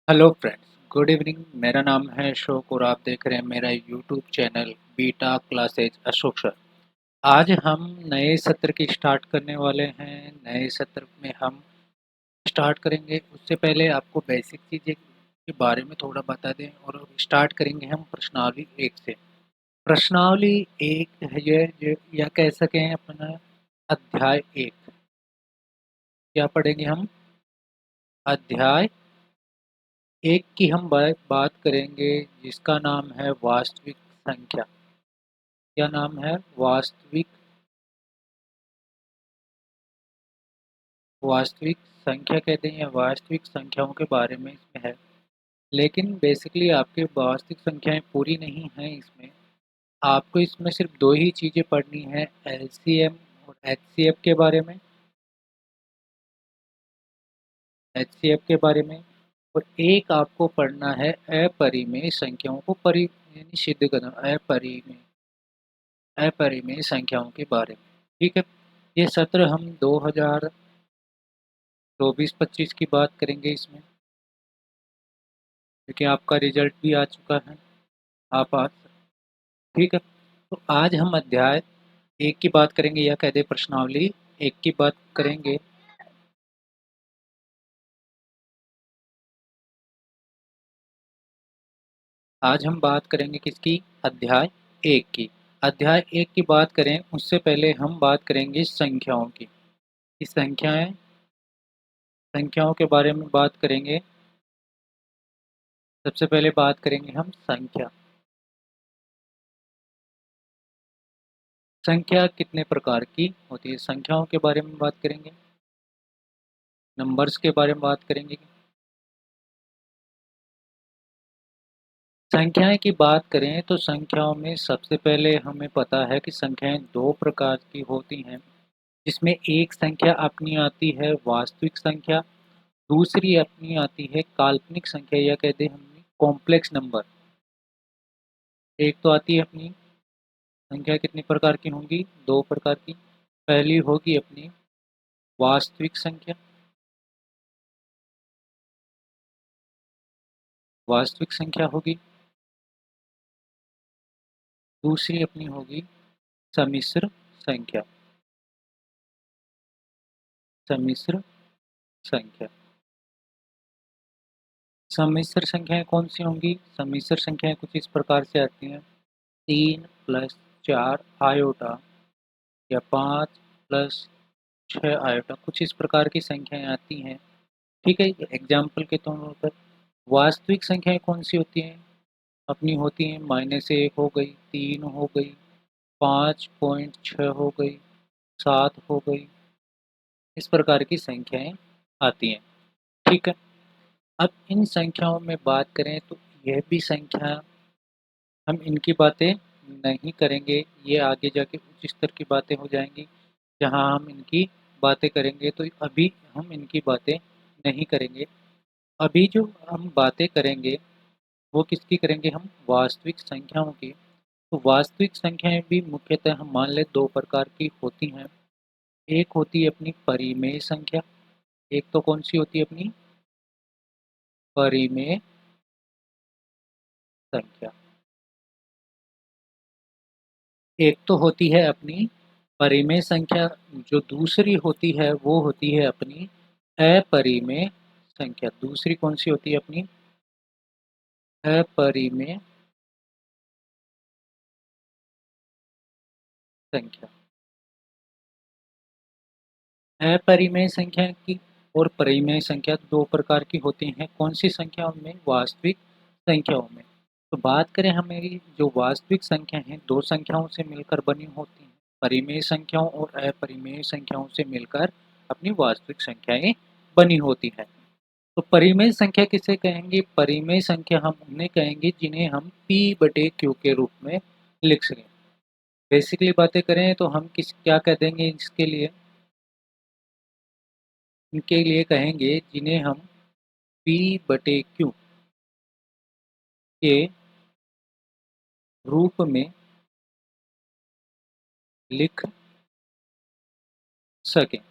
Hello friends, good evening. मेरा नाम है अशोक और आप देख रहे हैं मेरा YouTube channel beta classes Ashok sir. आज हम नए सत्र की स्टार्ट करने वाले हैं। नए सत्र में हम स्टार्ट करेंगे, उससे पहले आपको बेसिक चीज़ें के बारे में थोड़ा बता दें और स्टार्ट करेंगे हम प्रश्नावली एक से। प्रश्नावली एक है या कह सकें अपना अध्याय एक। क्या पढ़ेंगे हम? अध्याय एक की हम बात करेंगे, जिसका नाम है वास्तविक संख्या। क्या नाम है? वास्तविक संख्या कहते हैं या वास्तविक संख्याओं के बारे में इसमें है। लेकिन बेसिकली आपके वास्तविक संख्याएं पूरी नहीं हैं इसमें। आपको इसमें सिर्फ दो ही चीज़ें पढ़नी है, एलसीएम और एचसीएफ के बारे में। एचसीएफ के बारे में और एक आपको पढ़ना है अपरिमेय संख्याओं को यानी सिद्ध करना। अपरिमेय संख्याओं के बारे में। ठीक है, ये सत्र हम 2024-25 की बात करेंगे इसमें, क्योंकि आपका रिजल्ट भी आ चुका है। आप आज ठीक है, तो आज हम अध्याय एक की बात करेंगे या कह दे प्रश्नावली एक की बात करेंगे। आज हम बात करेंगे किसकी? अध्याय एक की। अध्याय एक की बात करें उससे पहले हम बात करेंगे संख्याओं की। इस संख्याओं के बारे में बात करेंगे। सबसे पहले बात करेंगे हम संख्या। संख्या कितने प्रकार की होती है, संख्याओं के बारे में बात करेंगे। नंबर्स के बारे में बात करेंगे। संख्याएं की बात करें तो संख्याओं में सबसे पहले हमें पता है कि संख्याएं दो प्रकार की होती हैं, जिसमें एक संख्या अपनी आती है वास्तविक संख्या, दूसरी अपनी आती है काल्पनिक संख्या या कहते हैं हम कॉम्प्लेक्स नंबर। एक तो आती है अपनी संख्या कितनी प्रकार की होंगी? दो प्रकार की। पहली होगी अपनी वास्तविक संख्या। वास्तविक संख्या होगी। दूसरी अपनी होगी सम्मिश्र संख्या। सम्मिश्र संख्या। सम्मिश्र संख्याएं कौन सी होंगी? सम्मिश्र संख्याएं कुछ इस प्रकार से आती हैं, 3+4 आयोटा या 5+6 आयोटा, कुछ इस प्रकार की संख्याएं आती हैं। ठीक है, एग्जाम्पल के तौर पर वास्तविक संख्याएं कौन सी होती हैं? अपनी होती हैं -1 हो गई, 3 हो गई, 5.6 हो गई, 7 हो गई, इस प्रकार की संख्याएं आती हैं। ठीक है, अब इन संख्याओं में बात करें तो यह भी संख्या, हम इनकी बातें नहीं करेंगे, ये आगे जाके उच्च स्तर की बातें हो जाएंगी जहां हम इनकी बातें करेंगे। तो अभी हम इनकी बातें नहीं करेंगे। अभी जो हम बातें करेंगे वो किसकी करेंगे? हम वास्तविक संख्याओं की। तो वास्तविक संख्याएं भी मुख्यतः हम मान लें दो प्रकार की होती हैं। एक होती है अपनी परिमेय संख्या। एक तो कौन सी होती है अपनी? परिमेय संख्या। एक तो होती है अपनी परिमेय संख्या, जो दूसरी होती है वो होती है अपनी अपरिमेय संख्या। दूसरी कौन सी होती है अपनी? अपरिमेय संख्या। अपरिमेय संख्या की और परिमेय संख्या दो प्रकार की होती हैं। कौन सी संख्याओं में? वास्तविक संख्याओं में। तो बात करें हमें, जो वास्तविक संख्या हैं दो संख्याओं से मिलकर बनी होती हैं, परिमेय संख्याओं और अपरिमेय संख्याओं से मिलकर अपनी वास्तविक संख्याएं बनी होती हैं। तो परिमेय संख्या किसे कहेंगे? परिमेय संख्या हम उन्हें कहेंगे जिन्हें हम P/Q के रूप में लिख सकें। बेसिकली बातें करें तो हम क्या कह देंगे इसके लिए? इनके लिए कहेंगे जिन्हें हम P/Q के रूप में लिख सकें।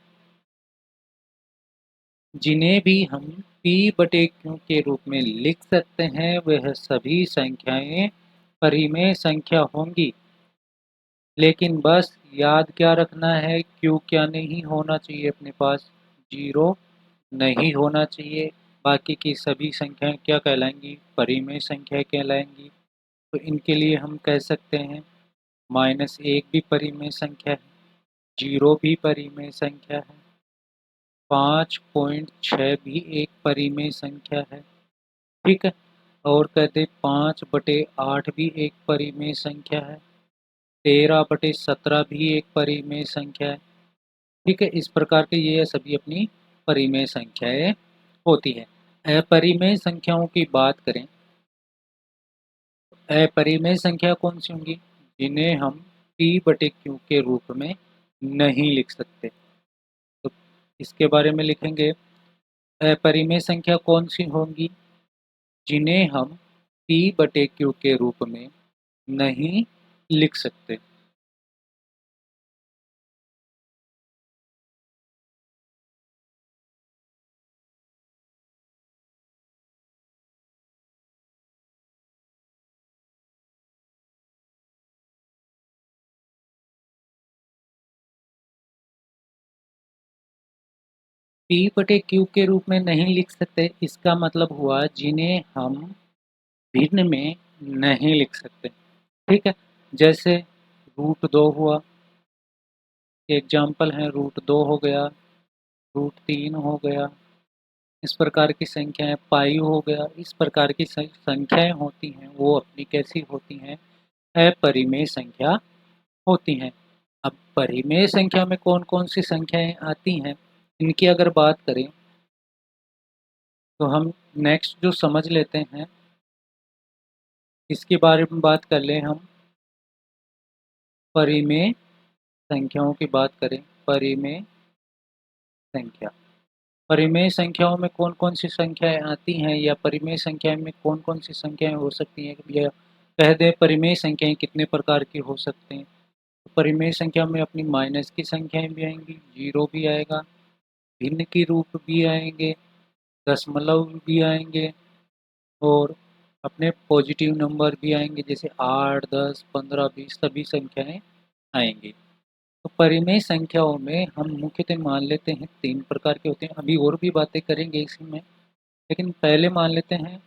जिन्हें भी हम p बटे q के रूप में लिख सकते हैं वह सभी संख्याएं परिमेय संख्या होंगी। लेकिन बस याद क्या रखना है, q क्या नहीं होना चाहिए अपने पास, 0 नहीं होना चाहिए। बाकी की सभी संख्याएं क्या कहलाएंगी, परिमेय संख्या कहलाएंगी। तो इनके लिए हम कह सकते हैं -1 भी परिमेय संख्या है, 0 भी परिमेय संख्या है, 5.6 भी एक परिमेय संख्या है। ठीक है, और कहते 5/8 भी एक परिमेय संख्या है, 13/17 भी एक परिमेय संख्या है। ठीक है, इस प्रकार के ये सभी अपनी परिमेय संख्याएं होती है। अपरिमेय संख्याओं की बात करें, अपरिमेय संख्या कौन सी होंगी, जिन्हें हम p बटे q के रूप में नहीं लिख सकते। तो इसके बारे में लिखेंगे, अपरिमेय संख्या कौन सी होंगी जिन्हें हम p बटे q के रूप में नहीं लिख सकते। p बटे q के रूप में नहीं लिख सकते, इसका मतलब हुआ जिन्हें हम भिन्न में नहीं लिख सकते। ठीक है, जैसे √2 हुआ, एग्जाम्पल है √2 हो गया, √3 हो गया, इस प्रकार की संख्याएं, पाई हो गया, इस प्रकार की संख्याएं होती हैं वो अपनी कैसी होती हैं, अपरिमेय संख्या होती हैं। अब परिमेय संख्या में कौन कौन सी संख्याएं आती हैं, इनकी अगर बात करें तो हम नेक्स्ट जो समझ लेते हैं इसके बारे में बात कर लें। हम परिमेय संख्याओं की बात करें, परिमेय संख्या, परिमेय संख्याओं में कौन कौन सी संख्याएं आती हैं या परिमेय संख्या में कौन कौन सी संख्याएं हो सकती हैं, या कह दें परिमेय संख्याएं कितने प्रकार की हो सकते हैं। तो परिमेय संख्या में अपनी माइनस की संख्याएं भी आएंगी, 0 भी आएगा, भिन्न की रूप भी आएंगे, दशमलव भी आएंगे, और अपने पॉजिटिव नंबर भी आएंगे, जैसे 8, 10, 15, 20 सभी संख्याएं आएंगी। तो परिमेय संख्याओं में हम मुख्यतः मान लेते हैं 3 प्रकार के होते हैं। अभी और भी बातें करेंगे इसमें, लेकिन पहले मान लेते हैं,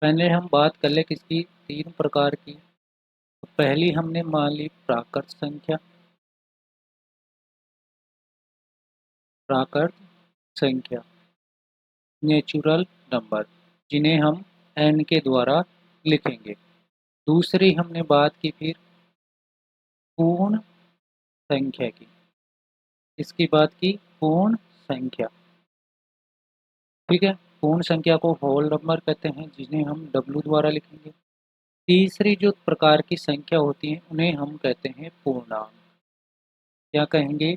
पहले हम बात कर ले किसकी, 3 प्रकार की। तो पहली हमने मान ली प्राकृत संख्या, प्राकृत संख्या, नेचुरल नंबर, जिन्हें हम n के द्वारा लिखेंगे। दूसरी हमने बात की फिर पूर्ण संख्या की, इसकी बात की पूर्ण संख्या। ठीक है, पूर्ण संख्या को होल नंबर कहते हैं, जिन्हें हम w द्वारा लिखेंगे। तीसरी जो प्रकार की संख्या होती है उन्हें हम कहते हैं पूर्णांक। क्या कहेंगे,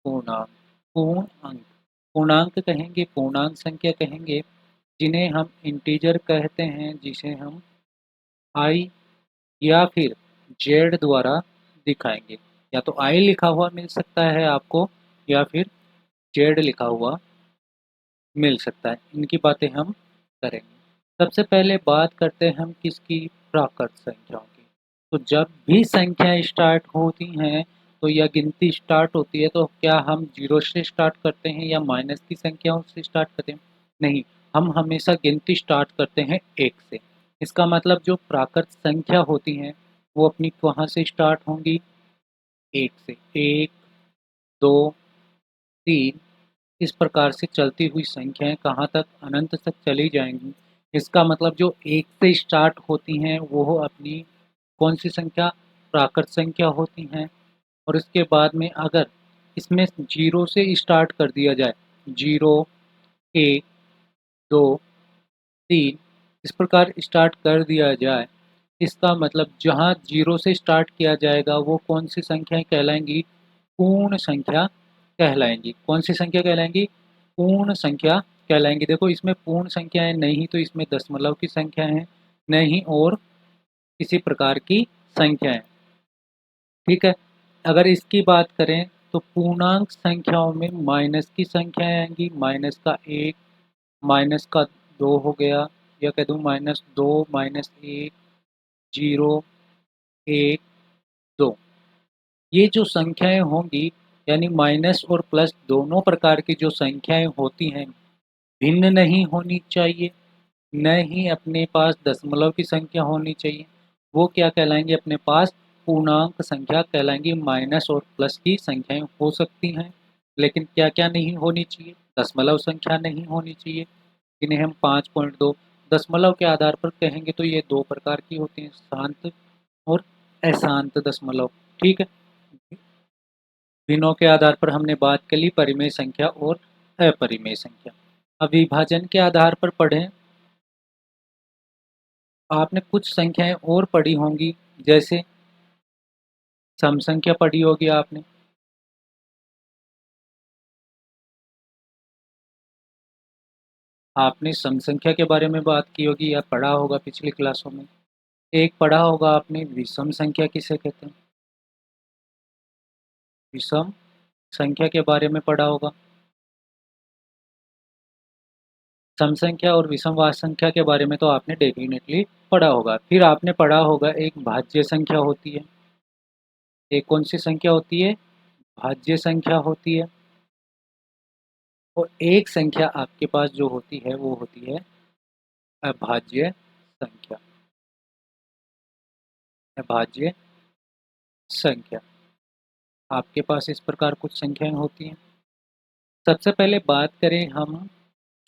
पूर्णांक, पूर्ण अंक, पूर्णांक कहेंगे, पूर्णांक संख्या कहेंगे, जिन्हें हम इंटीजर कहते हैं, जिसे हम i या फिर z द्वारा दिखाएंगे। या तो i लिखा हुआ मिल सकता है आपको, या फिर z लिखा हुआ मिल सकता है। इनकी बातें हम करेंगे। सबसे पहले बात करते हैं हम किसकी, प्राकृत संख्याओं की। तो जब भी संख्याएं स्टार्ट होती हैं, तो या गिनती स्टार्ट होती है, तो क्या हम 0 से स्टार्ट करते हैं या माइनस की संख्याओं से स्टार्ट करते हैं, नहीं, हम हमेशा गिनती स्टार्ट करते हैं 1 से। इसका मतलब जो प्राकृत संख्या होती हैं वो अपनी कहाँ से स्टार्ट होंगी, 1 से। 1, 2, 3, इस प्रकार से चलती हुई संख्याएं कहाँ तक, अनंत तक चली जाएंगी। इसका मतलब जो 1 से स्टार्ट होती हैं वो अपनी कौन सी संख्या, प्राकृत संख्या होती हैं। और इसके बाद में अगर इसमें 0 से स्टार्ट कर दिया जाए, 0, 1, 2, 3, इस प्रकार स्टार्ट कर दिया जाए, इसका मतलब जहाँ 0 से स्टार्ट किया जाएगा वो कौन सी संख्याएं कहलाएंगी, पूर्ण संख्या कहलाएंगी। कौन सी संख्या कहलाएंगी, पूर्ण संख्या कहलाएंगी। देखो इसमें पूर्ण संख्याएं नहीं तो इसमें दशमलव की संख्या है, नहीं और किसी प्रकार की संख्याएं। ठीक है, अगर इसकी बात करें तो पूर्णांक संख्याओं में माइनस की संख्याएं आएंगी, -1, माइनस का 2 हो गया, या कह दूँ -2 -1 0 1 2। ये जो संख्याएं होंगी, यानी माइनस और प्लस दोनों प्रकार की जो संख्याएं होती हैं, भिन्न नहीं होनी चाहिए, न ही अपने पास दशमलव की संख्या होनी चाहिए। वो क्या कहलाएंगे अपने पास? पूर्णांक संख्या कहलाएंगी। माइनस और प्लस की संख्याएं हो सकती हैं, लेकिन क्या क्या नहीं होनी चाहिए? दशमलव संख्या नहीं होनी चाहिए, इन्हें हम 5.2 दशमलव के आधार पर कहेंगे तो ये दो प्रकार की होती हैं, शांत और अशांत दशमलव। ठीक है, भिन्नों के आधार पर हमने बात कर ली परिमेय संख्या और अपरिमेय संख्या। अब विभाजन के आधार पर पढ़ें। आपने कुछ संख्याएं और पढ़ी होंगी, जैसे सम संख्या पढ़ी होगी आपने, आपने सम संख्या के बारे में बात की होगी या पढ़ा होगा पिछली क्लासों में। एक पढ़ा होगा आपने विषम संख्या किसे कहते हैं, विषम संख्या के बारे में पढ़ा होगा। सम संख्या और विषम वास्तव संख्या के बारे में तो आपने डेफिनेटली पढ़ा होगा। फिर आपने पढ़ा होगा एक भाज्य संख्या होती है। एक कौन सी संख्या होती है? भाज्य संख्या होती है। और एक संख्या आपके पास जो होती है वो होती है अभाज्य संख्या। अभाज्य संख्या, आपके पास इस प्रकार कुछ संख्याएं होती हैं। सबसे पहले बात करें हम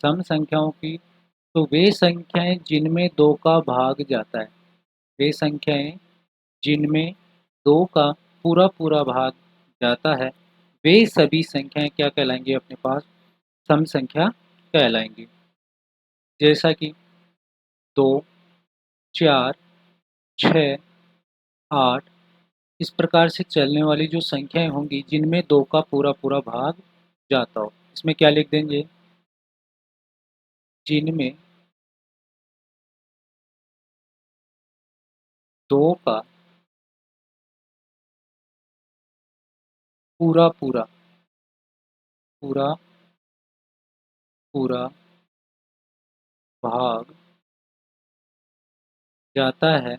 सम संख्याओं की, तो वे संख्याएं जिनमें 2 का भाग जाता है, वे संख्याएं जिनमें 2 का पूरा पूरा भाग जाता है, वे सभी संख्याएं क्या कहलाएंगी अपने पास? सम संख्या कहलाएंगी। जैसा कि 2 4 6 8 इस प्रकार से चलने वाली जो संख्याएं होंगी जिनमें 2 का पूरा पूरा भाग जाता हो, इसमें क्या लिख देंगे? जिनमें 2 का पूरा पूरा पूरा पूरा भाग जाता है,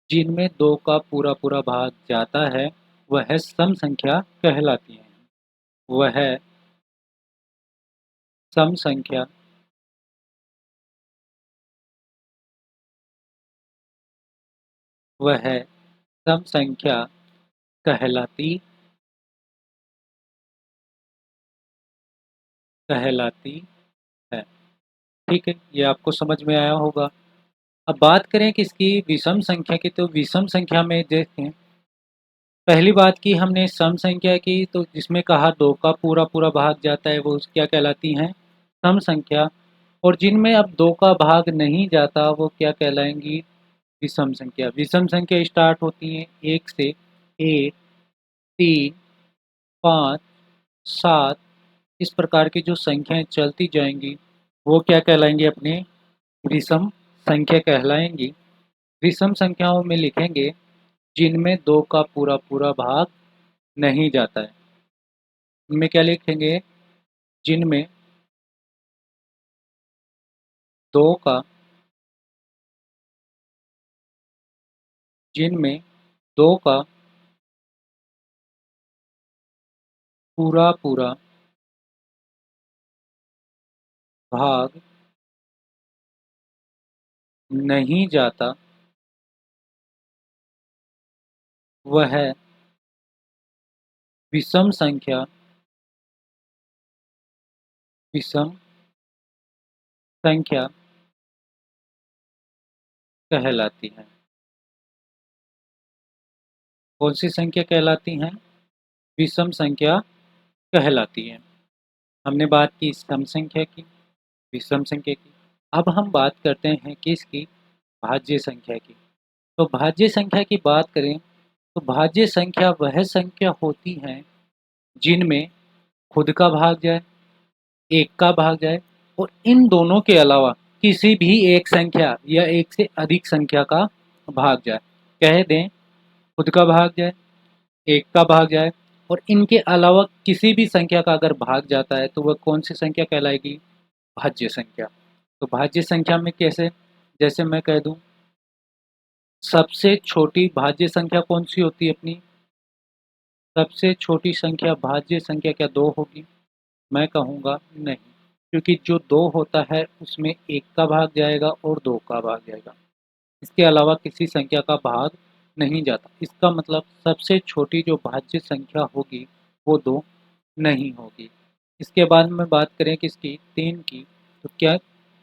जिनमें 2 का पूरा पूरा भाग जाता है, वह सम संख्या कहलाती है। वह सम संख्या वह सम संख्या कहलाती कहलाती है। ठीक है, ये आपको समझ में आया होगा। अब बात करें किसकी? विषम संख्या की। तो विषम संख्या में देखें, पहली बात की हमने सम संख्या की, तो जिसमें कहा 2 का पूरा पूरा भाग जाता है वो क्या कहलाती हैं? सम संख्या। और जिनमें अब 2 का भाग नहीं जाता वो क्या कहलाएंगी? विषम संख्या। विषम संख्या स्टार्ट होती हैं 1 से। 1 3 5 7 इस प्रकार की जो संख्याएं चलती जाएंगी वो क्या कहलाएंगी? अपने विषम संख्या कहलाएंगी। विषम संख्याओं में लिखेंगे जिनमें 2 का पूरा पूरा भाग नहीं जाता है। इनमें क्या लिखेंगे? जिनमें 2 का जिनमें 2 का पूरा पूरा भाग नहीं जाता, वह विषम संख्या विषम संख्या कहलाती है। कौन सी संख्या कहलाती हैं? विषम संख्या कहलाती है। हमने बात की सम संख्या की, विषम संख्या की। अब हम बात करते हैं किसकी? भाज्य संख्या की। तो भाज्य संख्या की बात करें तो भाज्य संख्या वह संख्या होती हैं जिनमें खुद का भाग जाए, एक का भाग जाए और इन दोनों के अलावा किसी भी एक संख्या या एक से अधिक संख्या का भाग जाए। कह दें खुद का भाग जाए, एक का भाग जाए और इनके अलावा किसी भी संख्या का अगर भाग जाता है तो वह कौन सी संख्या कहलाएगी? भाज्य संख्या। तो भाज्य संख्या में कैसे? जैसे मैं कह दूं सबसे छोटी भाज्य संख्या कौन सी होती है अपनी? सबसे छोटी संख्या भाज्य संख्या क्या 2 होगी? मैं कहूँगा नहीं, क्योंकि जो 2 होता है उसमें 1 का भाग जाएगा और 2 का भाग जाएगा। इसके अलावा किसी संख्या का भाग नहीं जाता। इसका मतलब सबसे छोटी जो भाज्य संख्या होगी वो 2 नहीं होगी। इसके बाद में बात करें किसकी? 3 की, तो क्या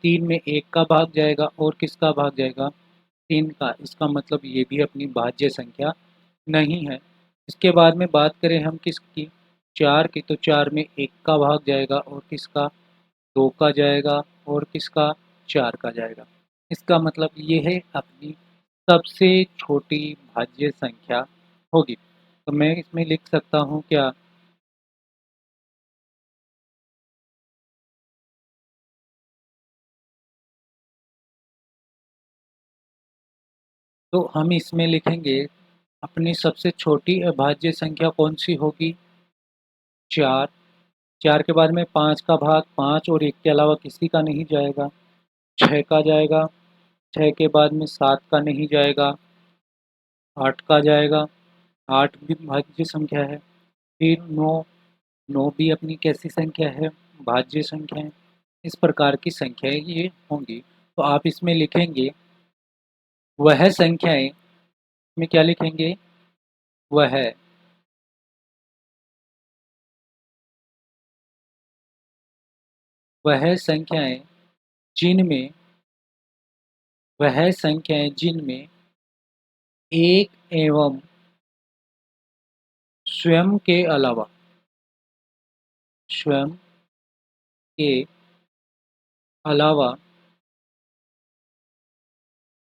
3 में 1 का भाग जाएगा और किसका भाग जाएगा? 3 का। इसका मतलब ये भी अपनी भाज्य संख्या नहीं है। इसके बाद में बात करें हम किसकी? 4 की, तो 4 में 1 का भाग जाएगा और किसका? 2 का जाएगा और किसका? 4 का जाएगा। इसका मतलब ये है अपनी सबसे छोटी भाज्य संख्या होगी। तो मैं इसमें लिख सकता हूँ क्या? तो हम इसमें लिखेंगे अपनी सबसे छोटी अभाज्य संख्या कौन सी होगी? 4। 4 के बाद में 5 का भाग 5 और 1 के अलावा किसी का नहीं जाएगा। 6 का जाएगा। 6 के बाद में 7 का नहीं जाएगा। 8 का जाएगा। 8 भी भाज्य संख्या है। फिर 9। 9 भी अपनी कैसी संख्या है? भाज्य संख्या है। इस प्रकार की संख्याएं ये होंगी। तो आप इसमें लिखेंगे वह संख्याएं में क्या लिखेंगे? वह वह संख्याएं जिनमें वह संख्याएं जिनमें एक एवं स्वयं के अलावा स्वयं के अलावा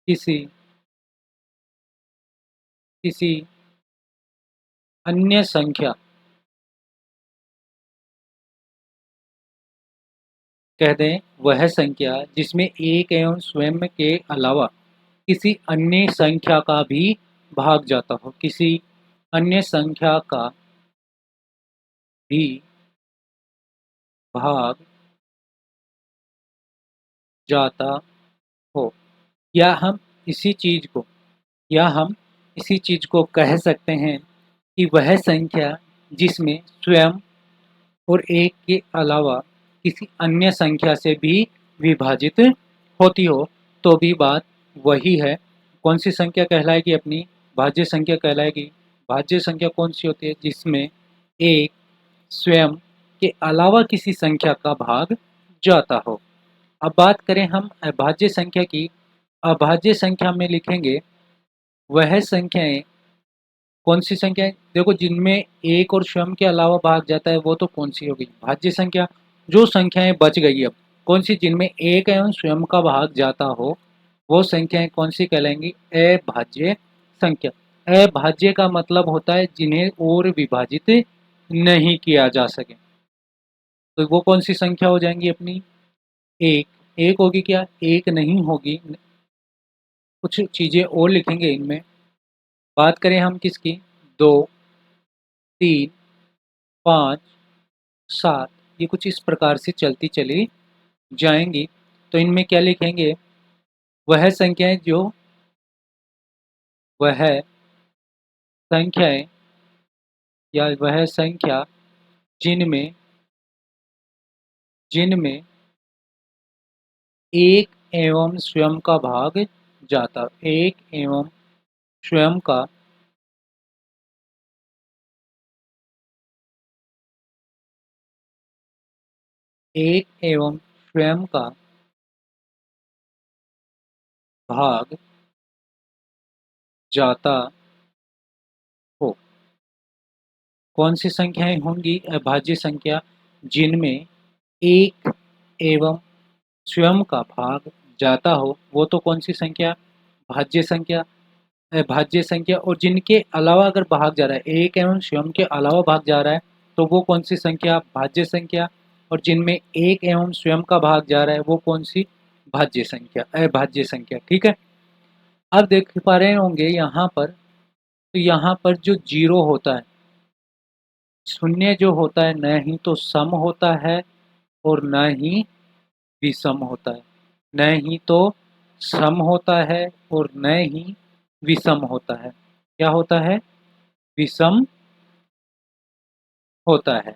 किसी किसी अन्य संख्या, कह दें वह संख्या जिसमें एक एवं स्वयं के अलावा किसी अन्य संख्या का भी भाग जाता हो, किसी अन्य संख्या का भी भाग जाता हो, या हम इसी चीज को या हम इसी चीज को कह सकते हैं कि वह संख्या जिसमें स्वयं और एक के अलावा किसी अन्य संख्या से भी विभाजित होती हो, तो भी बात वही है। कौन सी संख्या कहलाएगी अपनी? भाज्य संख्या कहलाएगी। भाज्य संख्या कौन सी होती है? जिसमें एक स्वयं के अलावा किसी संख्या का भाग जाता हो। अब बात करें हम अभाज्य संख्या की। अभाज्य संख्या में लिखेंगे वह संख्याएं, कौन सी संख्याएं? देखो जिनमें एक और स्वयं के अलावा भाग जाता है वो तो कौन सी होगी? भाज्य संख्या। जो संख्याएं बच गई अब कौन सी? जिनमें एक एवं स्वयं का भाग जाता हो, वो संख्याएं कौन सी कहलाएंगी? अभाज्य संख्या। अभाज्य का मतलब होता है जिन्हें और विभाजित नहीं किया जा सके। तो वो कौन सी संख्या हो जाएंगी अपनी? एक। एक होगी क्या? एक नहीं होगी, कुछ चीजें और लिखेंगे इनमें। बात करें हम किसकी? 2, 3, 5, 7, ये कुछ इस प्रकार से चलती चली जाएंगी। तो इनमें क्या लिखेंगे? वह संख्याएं जो वह संख्याएं या वह संख्या जिनमें जिनमें एक एवं स्वयं का भाग जाता, एक एवं स्वयं का एक एवं स्वयं का भाग जाता हो। कौन सी संख्याएं होंगी अभाज्य संख्या? जिनमें एक एवं स्वयं का भाग जाता हो, वो तो कौन सी संख्या? भाज्य संख्या। अभाज्य संख्या। और जिनके अलावा अगर भाग जा रहा है, एक एवं स्वयं के अलावा भाग जा रहा है, तो वो कौन सी संख्या? भाज्य संख्या। और जिनमें एक एवं स्वयं का भाग जा रहा है वो कौन सी? भाज्य संख्या, अभाज्य संख्या। ठीक है। अब देख पा रहे होंगे यहाँ पर, तो यहाँ पर जो जीरो होता है शून्य जो होता है न ही तो सम होता है और न ही विषम होता है। न ही तो सम होता है और न ही विषम होता है। क्या होता है? विषम होता है।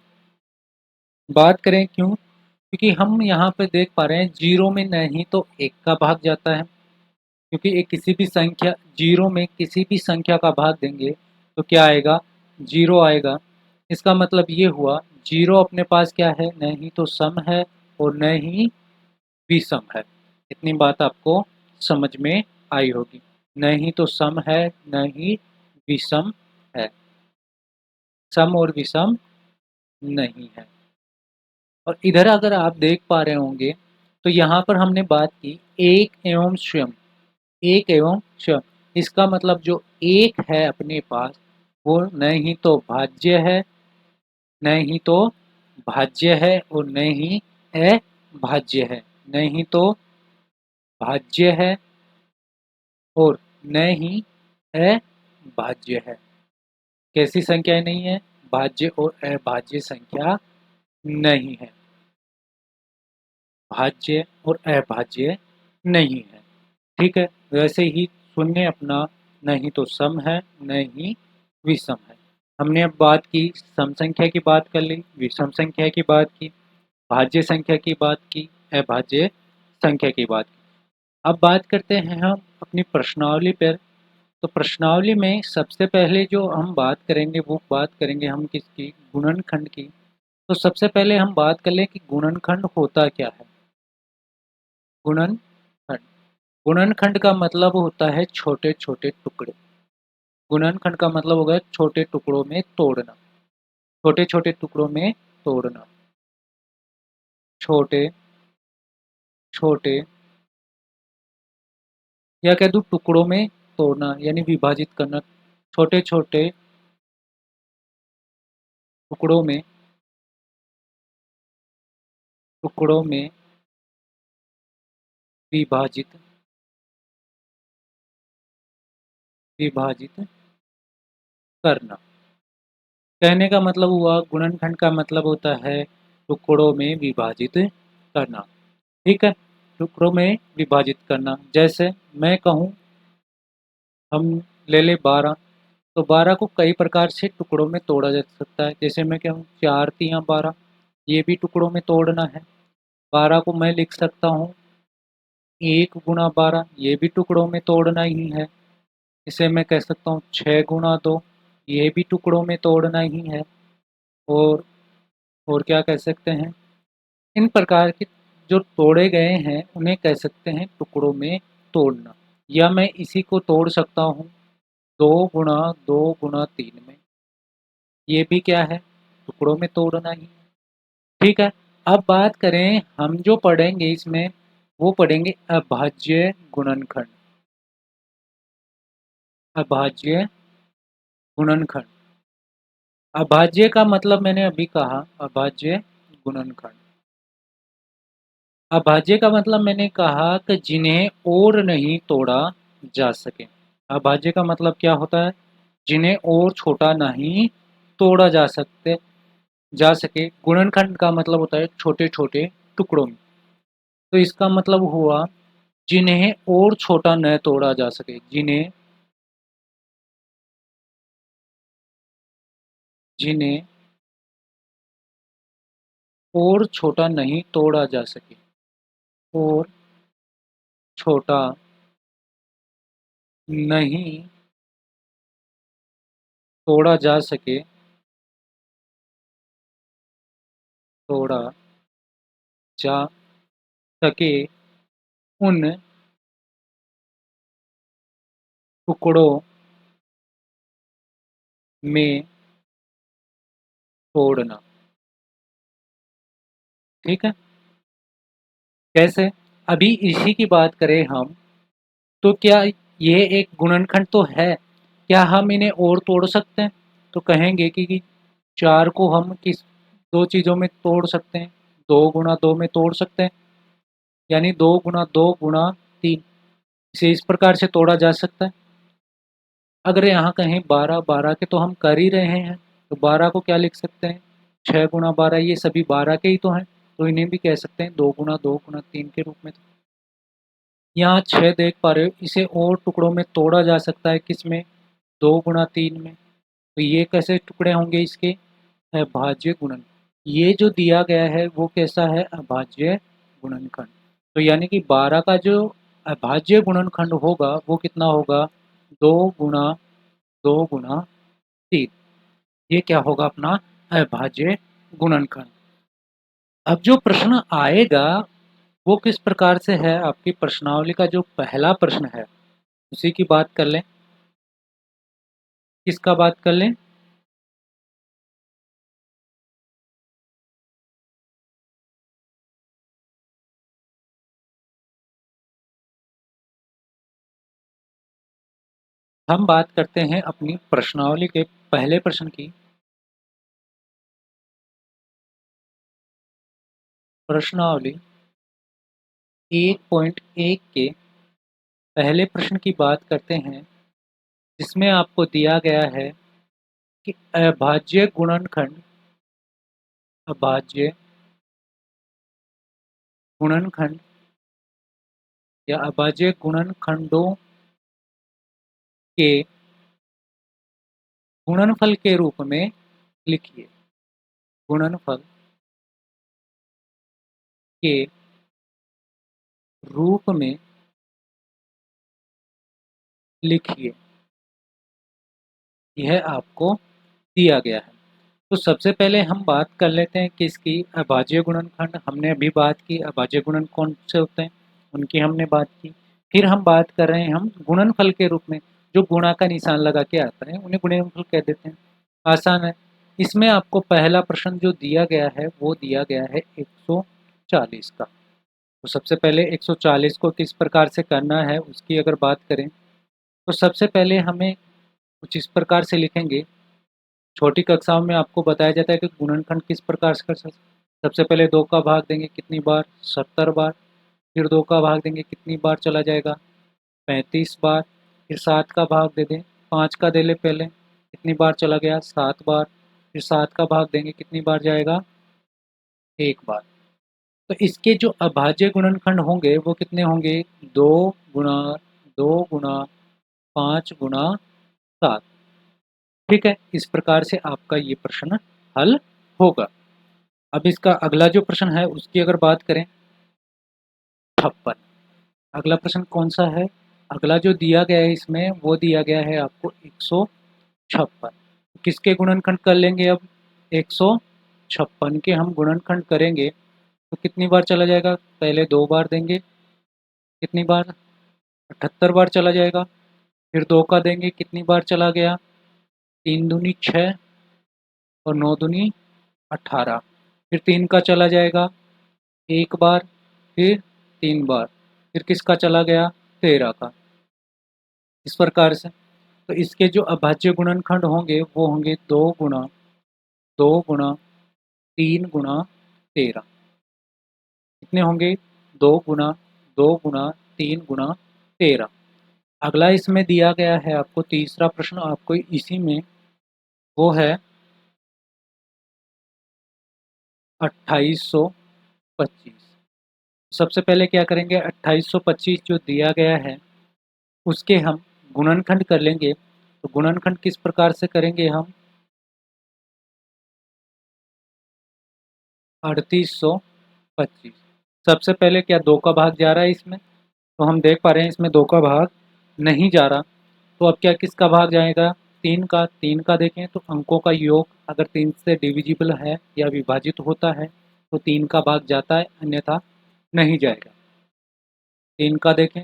बात करें क्यों? क्योंकि हम यहाँ पे देख पा रहे हैं जीरो में न ही तो एक का भाग जाता है, क्योंकि एक किसी भी संख्या जीरो में किसी भी संख्या का भाग देंगे तो क्या आएगा? जीरो आएगा। इसका मतलब ये हुआ जीरो अपने पास क्या है? न ही तो सम है और न ही विषम है। इतनी बात आपको समझ में आई होगी। न ही तो सम है, न ही विषम है। सम और विषम नहीं है। और इधर अगर आप देख पा रहे होंगे तो यहाँ पर हमने बात की एक एवं स्वयं। एक एवं स्वयं, इसका मतलब जो एक है अपने पास वो न ही तो भाज्य है, न ही तो भाज्य है और न ही अभाज्य है। न ही तो भाज्य है और न ही अभाज्य है। कैसी संख्याएं नहीं है? भाज्य और अभाज्य संख्या नहीं है। भाज्य और अभाज्य नहीं है। ठीक है, वैसे ही शून्य अपना न ही तो सम है न ही विषम है। हमने अब बात की सम संख्या की बात कर ली, विषम संख्या की बात की, भाज्य संख्या की बात की, अभाज्य संख्या की बात की। अब बात करते हैं हम अपनी प्रश्नावली पर। तो प्रश्नावली में सबसे पहले जो हम बात करेंगे वो बात करेंगे हम किसकी? गुणनखंड की। तो सबसे पहले हम बात कर लें कि गुणनखंड होता क्या है। गुणनखंड, गुणनखंड का मतलब होता है छोटे छोटे टुकड़े। गुणनखंड का मतलब होगा छोटे टुकड़ों में तोड़ना। छोटे छोटे टुकड़ों में तोड़ना। छोटे छोटे या कह दूं टुकड़ों में तोड़ना यानी विभाजित करना। छोटे छोटे टुकड़ों में टुकड़ों में विभाजित विभाजित करना। कहने का मतलब हुआ गुणनखंड का मतलब होता है टुकड़ों में विभाजित करना। ठीक है, टुकड़ों में विभाजित करना। जैसे मैं कहूँ हम ले ले 12, तो 12 को कई प्रकार से टुकड़ों में तोड़ा जा सकता है। जैसे मैं कहूँ 4 तियाँ 12, ये भी टुकड़ों में तोड़ना है। 12 को मैं लिख सकता हूँ 1 गुणा 12, ये भी टुकड़ों में तोड़ना ही है। इसे मैं कह सकता हूँ 6 गुणा 2, ये भी टुकड़ों में तोड़ना ही है। और और क्या कह सकते हैं? इन प्रकार के जो तोड़े गए हैं उन्हें कह सकते हैं टुकड़ों में तोड़ना। या मैं इसी को तोड़ सकता हूँ 2 गुणा 2 गुणा 3 में, ये भी क्या है? टुकड़ों में तोड़ना ही है। ठीक है, अब बात करें हम जो पढ़ेंगे इसमें वो पढ़ेंगे अभाज्य गुणनखंड। अभाज्य गुणनखंड। अभाज्य का मतलब मैंने अभी कहा अभाज्य गुणनखंड। अभाज्य का मतलब मैंने कहा कि जिन्हें और नहीं तोड़ा जा सके। अभाज्य का मतलब क्या होता है? जिन्हें और छोटा नहीं तोड़ा जा सके। गुणनखंड का मतलब होता है छोटे छोटे टुकड़ों में। तो इसका मतलब हुआ जिन्हें और छोटा न तोड़ा जा सके। जिन्हें जिन्हें और छोटा नहीं तोड़ा जा सके। और छोटा नहीं तोड़ा जा सके। तोड़ा जा सके उन टुकड़ों में तोड़ना। ठीक है, कैसे? अभी इसी की बात करें हम तो क्या ये एक गुणनखंड तो है, क्या हम इन्हें और तोड़ सकते हैं? तो कहेंगे कि 4 को हम किस दो चीज़ों में तोड़ सकते हैं? 2 गुणा 2 में तोड़ सकते हैं, यानी 2 गुणा 2 गुणा 3, इसे इस प्रकार से तोड़ा जा सकता है। अगर यहाँ कहें 12 12 के तो हम कर ही रहे हैं, तो 12 को क्या लिख सकते हैं, 6 गुना 12, ये सभी 12 के ही तो हैं, तो इन्हें भी कह सकते हैं 2 गुना 2 गुना 3 के रूप में। तो यहाँ 6 देख पा रहे हो, इसे और टुकड़ों में तोड़ा जा सकता है, किसमें, 2 गुना 3 में। तो ये कैसे टुकड़े होंगे इसके, अभाज्य गुणन। ये जो दिया गया है वो कैसा है, अभाज्य गुणनखंड। तो यानी कि 12 का जो अभाज्य गुणनखंड होगा वो कितना होगा, 2 गुना 2 गुना 3। ये क्या होगा अपना अभाज्य गुणनखंड। अब जो प्रश्न आएगा वो किस प्रकार से है, आपकी प्रश्नावली का जो पहला प्रश्न है उसी की बात कर लें। किसका बात कर लें, हम बात करते हैं अपनी प्रश्नावली के पहले प्रश्न की। प्रश्नावली 1.1 के पहले प्रश्न की बात करते हैं, जिसमें आपको दिया गया है कि अभाज्य गुणनखंड, अभाज्य गुणनखंड या अभाज्य गुणनखंडों के गुणनफल के रूप में लिखिए। गुणनफल के रूप में लिखिए, यह आपको दिया गया है। तो सबसे पहले हम बात कर लेते हैं किसकी, अभाज्य गुणनखंड। हमने अभी बात की अभाज्य गुणन कौन से होते हैं, उनकी हमने बात की। फिर हम बात कर रहे हैं हम गुणनफल के रूप में, जो गुणा का निशान लगा के आता है उन्हें गुणनफल कह देते हैं। आसान है। इसमें आपको पहला प्रश्न जो दिया गया है वो दिया गया है 140 का। तो सबसे पहले 140 को किस प्रकार से करना है उसकी अगर बात करें, तो सबसे पहले हमें कुछ इस प्रकार से लिखेंगे। छोटी कक्षाओं में आपको बताया जाता है कि गुणनखंड किस प्रकार से कर सकते हैं। सबसे पहले 2 का भाग देंगे कितनी बार, 70 बार। फिर 2 का भाग देंगे कितनी बार चला जाएगा, 35 बार। फिर 7 का भाग दे दें, 5 का दे ले पहले, कितनी बार चला गया, 7 बार। फिर 7 का भाग देंगे कितनी बार जाएगा, 1 बार। तो इसके जो अभाज्य गुणनखंड होंगे वो कितने होंगे, 2 गुणा 2 गुणा 5 गुणा 7। ठीक है, इस प्रकार से आपका ये प्रश्न हल होगा। अब इसका अगला जो प्रश्न है उसकी अगर बात करें, 56। अगला प्रश्न कौन सा है, अगला जो दिया गया है इसमें वो दिया गया है आपको 156। किसके गुणनखंड कर लेंगे अब, 156 के हम गुणनखंड करेंगे तो कितनी बार चला जाएगा, पहले 2 बार देंगे, कितनी बार, 78 बार चला जाएगा। फिर 2 का देंगे कितनी बार चला गया, 3 दूनी 6 और 9 दूनी 18। फिर 3 का चला जाएगा 1 बार, फिर 3 बार, फिर किसका चला गया, 13 का। इस प्रकार से तो इसके जो अभाज्य गुणनखंड होंगे वो होंगे 2 गुणा 3 गुणा 13। कितने होंगे, 2 गुणा 3 गुणा 13। अगला इसमें दिया गया है आपको तीसरा प्रश्न, आपको इसी में वो है 2825। सबसे पहले क्या करेंगे, 2825 जो दिया गया है उसके हम गुणनखंड कर लेंगे। तो गुणनखंड किस प्रकार से करेंगे हम, 3825। सबसे पहले क्या 2 का भाग जा रहा है इसमें, तो हम देख पा रहे हैं इसमें 2 का भाग नहीं जा रहा। तो अब क्या किसका भाग जाएगा, 3 का। 3 का देखें तो अंकों का योग अगर 3 से डिविजिबल है या विभाजित होता है तो 3 का भाग जाता है, अन्यथा नहीं जाएगा। 3 का देखें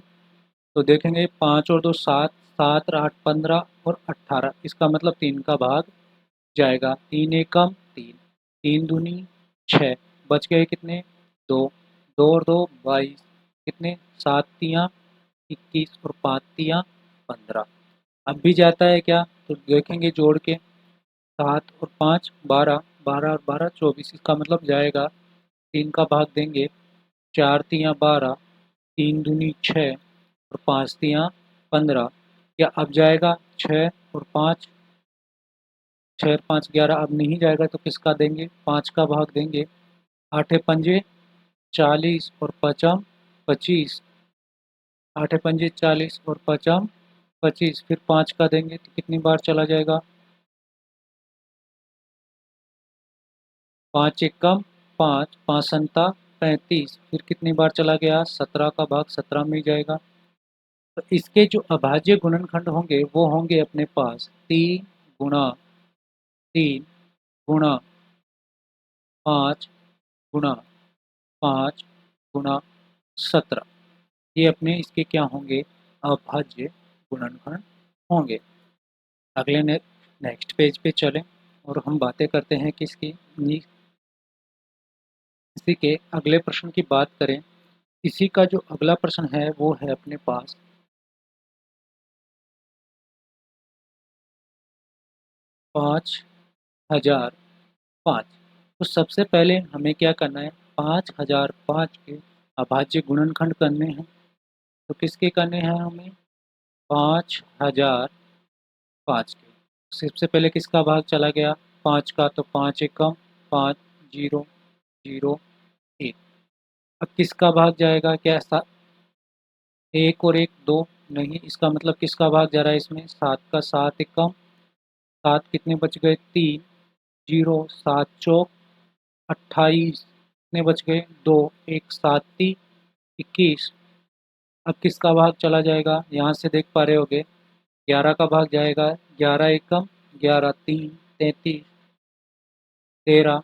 तो देखेंगे 5 और 2 7, 7 और 8 15 और 18, इसका मतलब 3 का भाग जाएगा। 3 एकम 3, 3 दूनी 6, बच गए कितने, 2, 2 और 2 22, कितने, 7 तियाँ 21 और 5 तियाँ 15। अब भी जाता है क्या, तो देखेंगे जोड़ के, 7 और 5 12, 12 और 12 24, इसका मतलब जाएगा। 3 का भाग देंगे, 4 तियाँ 12, 3 दूनी 6 और 5 तियाँ 15। या अब जाएगा 6 और 5 6 और 5 11, अब नहीं जाएगा तो किसका देंगे? 5 का भाग देंगे। 8 पंजे 40 और पचम 25, 8 पंजे 40 और पचम 25, फिर 5 का देंगे तो कितनी बार चला जाएगा? 5 एकम 5, 5 संता 35, फिर कितनी बार चला गया? 17 का भाग 17 में ही जाएगा। तो इसके जो अभाज्य गुणनखंड होंगे वो होंगे अपने पास 3 गुणा 3 गुणा 5 गुणा 5 गुणा 17, ये अपने इसके क्या होंगे? अभाज्य गुणनखंड होंगे। अगले नेक्स्ट पेज पे चलें और हम बातें करते हैं किसकी? इसी के अगले प्रश्न की बात करें। इसी का जो अगला प्रश्न है वो है अपने पास 5005। तो सबसे पहले हमें क्या करना है? 5005 के अभाज्य गुणनखंड करने हैं। तो किसके करने हैं हमें? 5005 के। सबसे पहले किसका भाग चला गया? 5 का, तो 5 एकम 5 0 0 1। अब किसका भाग जाएगा? क्या एक और एक 2? नहीं, इसका मतलब किसका भाग जा रहा है इसमें? 7 का 7 एकम 7, कितने बच गए? 3 0 7 चौक 28, कितने बच गए? 2 1 7 3 21। अब किसका भाग चला जाएगा? यहाँ से देख पा रहे होगे 11 का भाग जाएगा। 11 एकम 11 3 33 13,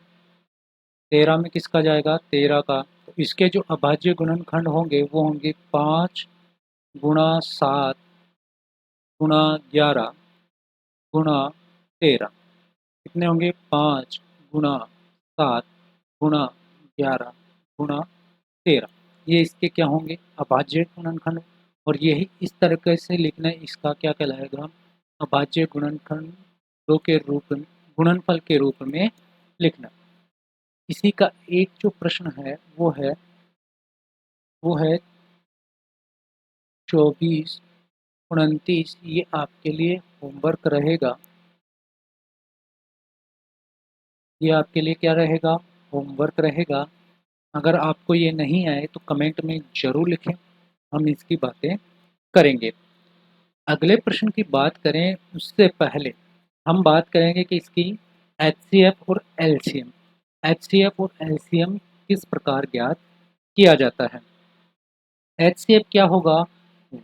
13 में किसका जाएगा? 13 का। तो इसके जो अभाज्य गुणनखंड होंगे वो होंगे 5 गुणा 7 गुणा 11 गुणा 13। कितने होंगे? 5 गुणा 7 गुणा 11 गुणा 13। ये इसके क्या होंगे? अभाज्य गुणनखंड। और यही इस तरीके से लिखना है, इसका क्या कहलाएगा? अभाज्य गुणनखंडों के रूप में, गुणनफल के रूप में लिखना। इसी का एक जो प्रश्न है वो है 24 29। ये आपके लिए होमवर्क रहेगा। ये आपके लिए क्या रहेगा? होमवर्क रहेगा। अगर आपको ये नहीं आए तो कमेंट में ज़रूर लिखें, हम इसकी बातें करेंगे। अगले प्रश्न की बात करें उससे पहले हम बात करेंगे कि इसकी एचसीएफ और एलसीएम। एचसीएफ और एलसीएम किस प्रकार ज्ञात किया जाता है? एचसीएफ क्या होगा?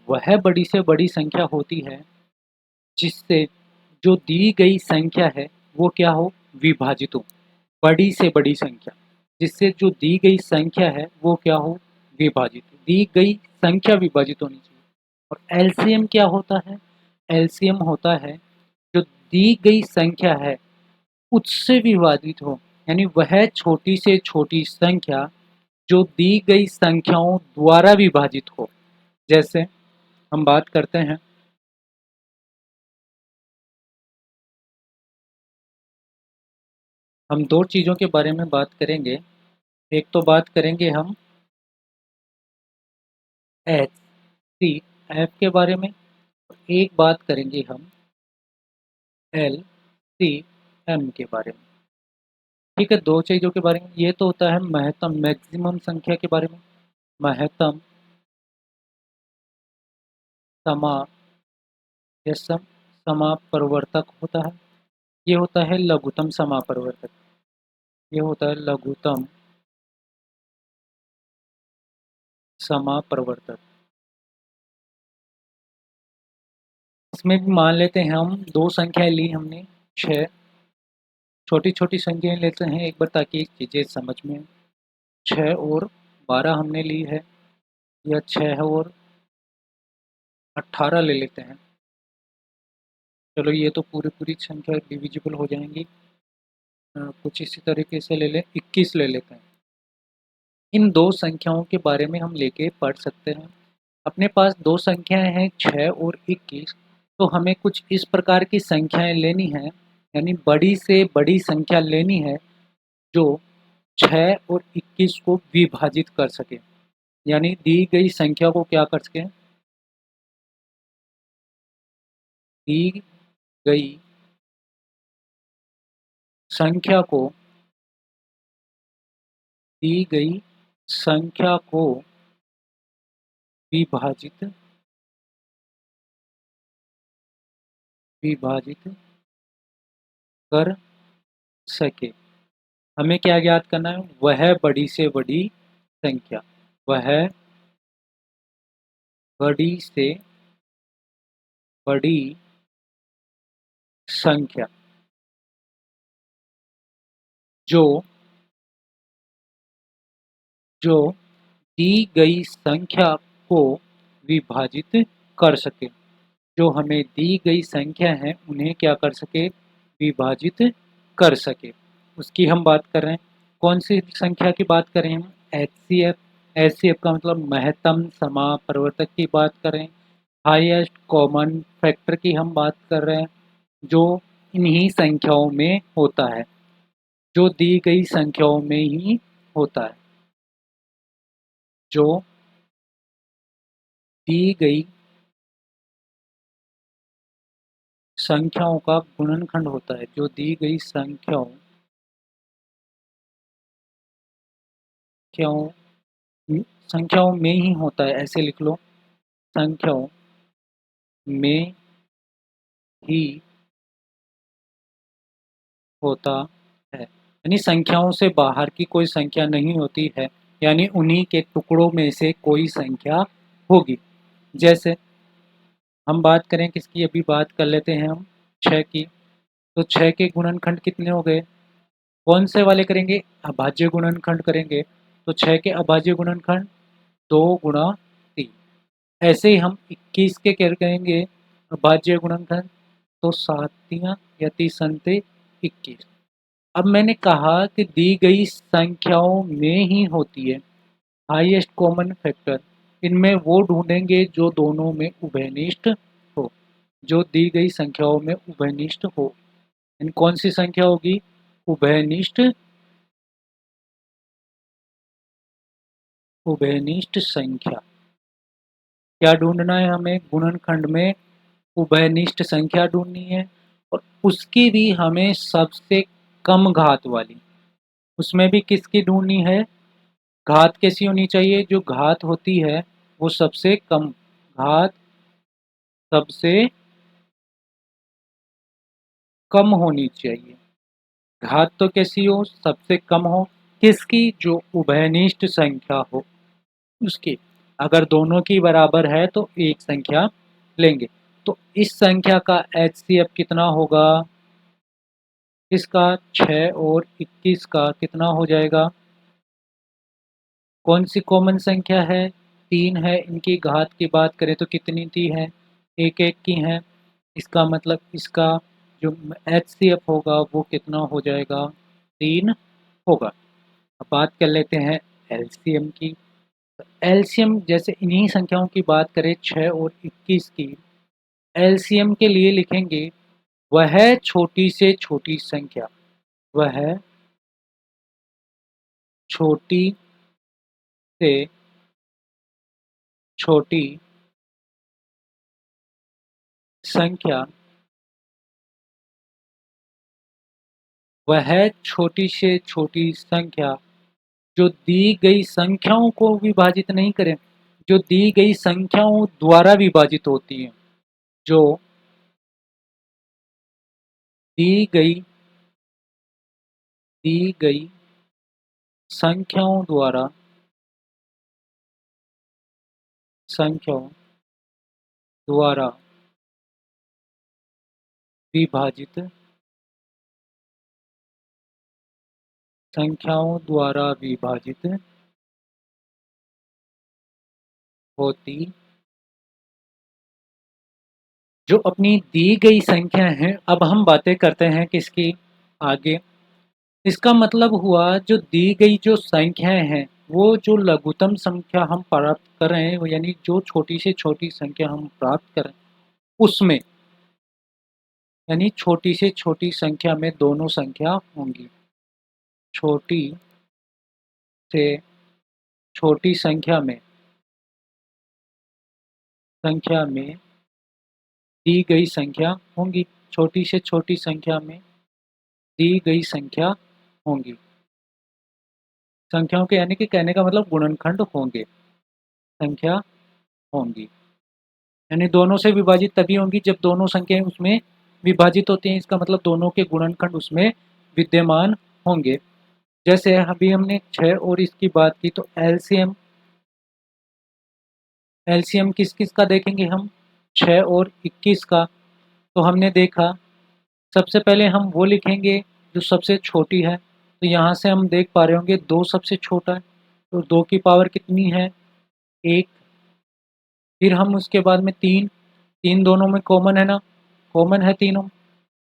वह बड़ी से बड़ी संख्या होती है जिससे जो दी गई संख्या है वो क्या हो? विभाजित हो। बड़ी से बड़ी संख्या जिससे जो दी गई संख्या है वो क्या हो? विभाजित हो। दी गई संख्या विभाजित होनी चाहिए। और एलसीएम क्या होता है? एलसीएम होता है जो दी गई संख्या है उससे विभाजित हो, यानी वह छोटी से छोटी संख्या जो दी गई संख्याओं द्वारा विभाजित हो। जैसे हम बात करते हैं, हम दो चीज़ों के बारे में बात करेंगे। एक तो बात करेंगे हम एच सी एफ के बारे में, एक बात करेंगे हम एल सी एम के बारे में। ठीक है, दो चीज़ों के बारे में। ये तो होता है महत्तम मैक्सिमम संख्या के बारे में। महत्तम समापवर्तक होता है। ये होता है लघुत्तम समापवर्तक। ये होता है लघुत्तम समापवर्तक। इसमें भी मान लेते हैं हम दो संख्याएं ली हमने, 6। छोटी छोटी संख्याएं लेते हैं एक बार ताकि चीज़ें समझ में आए। 6 और 12 हमने ली है, या 6 और 18 ले लेते हैं। चलो ये तो पूरी पूरी संख्या डिविजिबल हो जाएंगी। कुछ इसी तरीके से ले लें, 21 ले लेते हैं। इन दो संख्याओं के बारे में हम लेके पढ़ सकते हैं। अपने पास दो संख्याएं हैं 6 और 21। तो हमें कुछ इस प्रकार की संख्याएं लेनी है, यानी बड़ी से बड़ी संख्या लेनी है जो 6 और 21 को विभाजित कर सके, यानी दी गई संख्या को क्या कर सके? दी गई संख्या को दी गई संख्या को विभाजित विभाजित कर सके। हमें क्या याद करना है? वह बड़ी से बड़ी संख्या, वह बड़ी से बड़ी संख्या जो जो दी गई संख्या को विभाजित कर सके। जो हमें दी गई संख्या है उन्हें क्या कर सके? विभाजित कर सके। उसकी हम बात कर रहे हैं। कौन सी संख्या की बात करें हम? एचसीएफ। एचसीएफ का मतलब महत्तम समापवर्तक की बात करें। हाईएस्ट कॉमन फैक्टर की हम बात कर रहे हैं, जो इन्हीं संख्याओं में होता है, जो दी गई संख्याओं में ही होता है, जो दी गई संख्याओं का गुणनखंड होता है, जो दी गई संख्याओं संख्याओं में ही होता है। ऐसे लिख लो, संख्याओं में ही होता है। यानी संख्याओं से बाहर की कोई संख्या नहीं होती है, यानी उन्हीं के टुकड़ों में से कोई संख्या होगी। जैसे हम बात करें किसकी? अभी बात कर लेते हैं हम 6 की। तो 6 के गुणनखंड कितने हो गए? कौन से वाले करेंगे? अभाज्य गुणनखंड करेंगे। तो 6 के अभाज्य गुणनखंड 2 गुणा 3। ऐसे ही हम 21 के क्या करेंगे? अभाज्य गुणनखंड। तो 7 तियां या 30 संते 21। अब मैंने कहा कि दी गई संख्याओं में ही होती है हाईएस्ट कॉमन फैक्टर। इनमें वो ढूंढेंगे जो दोनों में उभयनिष्ठ हो, जो दी गई संख्याओं में उभयनिष्ठ हो। इन कौन सी संख्या होगी? उभयनिष्ठ उभयनिष्ठ संख्या। क्या ढूंढना है हमें? गुणनखंड में उभयनिष्ठ संख्या ढूंढनी है, और उसकी भी हमें सबसे कम घात वाली। उसमें भी किसकी ढूंढनी है? घात कैसी होनी चाहिए? जो घात होती है वो सबसे कम, घात सबसे कम होनी चाहिए। घात तो कैसी हो? सबसे कम हो। किसकी? जो उभयनिष्ठ संख्या हो उसकी। अगर दोनों की बराबर है तो एक संख्या लेंगे। तो इस संख्या का एचसीएफ कितना होगा? इसका 6 और 21 का कितना हो जाएगा? कौन सी कॉमन संख्या है? 3 है। इनकी घात की बात करें तो कितनी ती है? एक एक की है। इसका मतलब इसका जो एचसीएफ होगा वो कितना हो जाएगा? 3 होगा। अब बात कर लेते हैं एलसीएम की। एलसीएम जैसे इन्हीं संख्याओं की बात करें 6 और 21 की, एलसीएम के लिए लिखेंगे वह छोटी से छोटी संख्या, वह छोटी से छोटी संख्या, वह छोटी से छोटी संख्या जो दी गई संख्याओं को विभाजित नहीं करें, जो दी गई संख्याओं द्वारा विभाजित होती है, जो दी गई दी गई संख्याओं द्वारा विभाजित संख्याओं द्वारा विभाजित होती, जो अपनी दी गई संख्या है। अब हम बातें करते हैं किसकी? आगे। इसका मतलब हुआ जो दी गई जो संख्याएं हैं, वो जो लघुत्तम संख्या हम प्राप्त कर रहे हैं, यानी जो छोटी से छोटी संख्या हम प्राप्त कर रहे हैं उसमें, यानी छोटी से छोटी संख्या में दोनों संख्या होंगी। छोटी से छोटी संख्या में दी गई संख्या होंगी। छोटी से छोटी संख्या में दी गई संख्या होंगी। संख्याओं के यानी कि कहने का मतलब गुणनखंड होंगे, संख्या होंगी, यानी दोनों से विभाजित तभी होंगी जब दोनों संख्याएं उसमें विभाजित होती हैं। इसका मतलब दोनों के गुणनखंड उसमें विद्यमान होंगे। जैसे अभी हमने 6 और इसकी बात की, तो एलसीएम एलसीएम किस किस का देखेंगे हम, 6 और 21 का। तो हमने देखा, सबसे पहले हम वो लिखेंगे जो सबसे छोटी है। तो यहाँ से हम देख पा रहे होंगे 2 सबसे छोटा है, तो 2 की पावर कितनी है, 1। फिर हम उसके बाद में 3, 3 दोनों में कॉमन है ना, कॉमन है तीनों,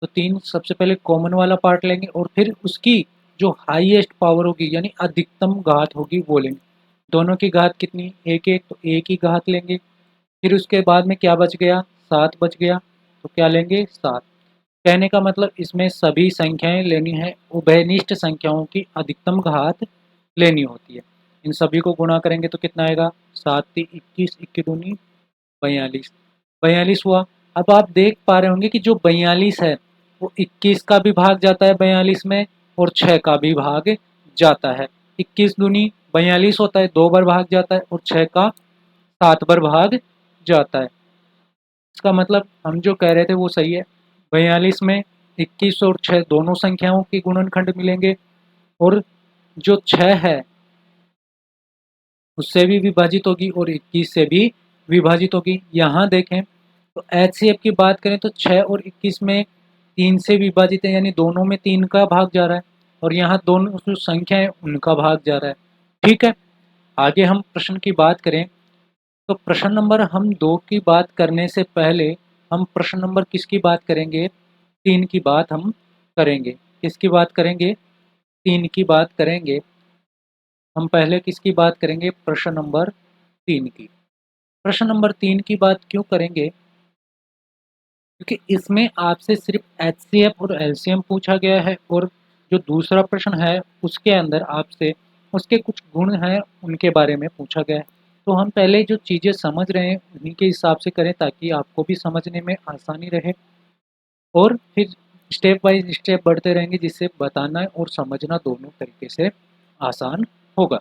तो 3 सबसे पहले कॉमन वाला पार्ट लेंगे और फिर उसकी जो हाईएस्ट पावर होगी यानी अधिकतम घात होगी वो लेंगे। दोनों की घात कितनी, 1 1, तो 1 ही घात लेंगे। फिर उसके बाद में क्या बच गया, 7 बच गया, तो क्या लेंगे, 7। कहने का मतलब इसमें सभी संख्याएं लेनी है, उभयनिष्ठ संख्याओं की अधिकतम घात लेनी होती है। इन सभी को गुणा करेंगे तो कितना आएगा, 7 3 21, 21 दूनी 42, 42 हुआ। अब आप देख पा रहे होंगे कि जो 42 है वो 21 का भी भाग जाता है 42 में और 6 का भी भाग जाता है। 21 दूनी 42 होता है, 2 बार भाग जाता है, और 6 का 7 बार भाग जाता है। इसका मतलब हम जो कह रहे थे वो सही है। 42 में 21 और 6 दोनों संख्याओं के गुणनखंड मिलेंगे, और जो 6 है उससे भी विभाजित होगी और 21 से भी विभाजित होगी। यहाँ देखें तो एचसीएफ की बात करें तो 6 और 21 में 3 से विभाजित है, यानी दोनों में 3 का भाग जा रहा है, और यहाँ दोनों जो संख्या है उनका भाग जा रहा है। ठीक है, आगे हम प्रश्न की बात करें तो प्रश्न नंबर हम 2 की बात करने से पहले हम प्रश्न नंबर किसकी बात करेंगे, 3 की बात हम करेंगे। किसकी बात करेंगे, 3 की बात करेंगे। हम पहले किसकी बात करेंगे, प्रश्न नंबर 3 की। प्रश्न नंबर 3 की बात क्यों करेंगे, क्योंकि इसमें आपसे सिर्फ एचसीएफ और एलसीएम पूछा गया है, और जो दूसरा प्रश्न है उसके अंदर आपसे उसके कुछ गुण हैं उनके बारे में पूछा गया है। तो हम पहले जो चीज़ें समझ रहे हैं उन्हीं के हिसाब से करें ताकि आपको भी समझने में आसानी रहे, और फिर स्टेप बाय स्टेप बढ़ते रहेंगे जिससे बताना और समझना दोनों तरीके से आसान होगा।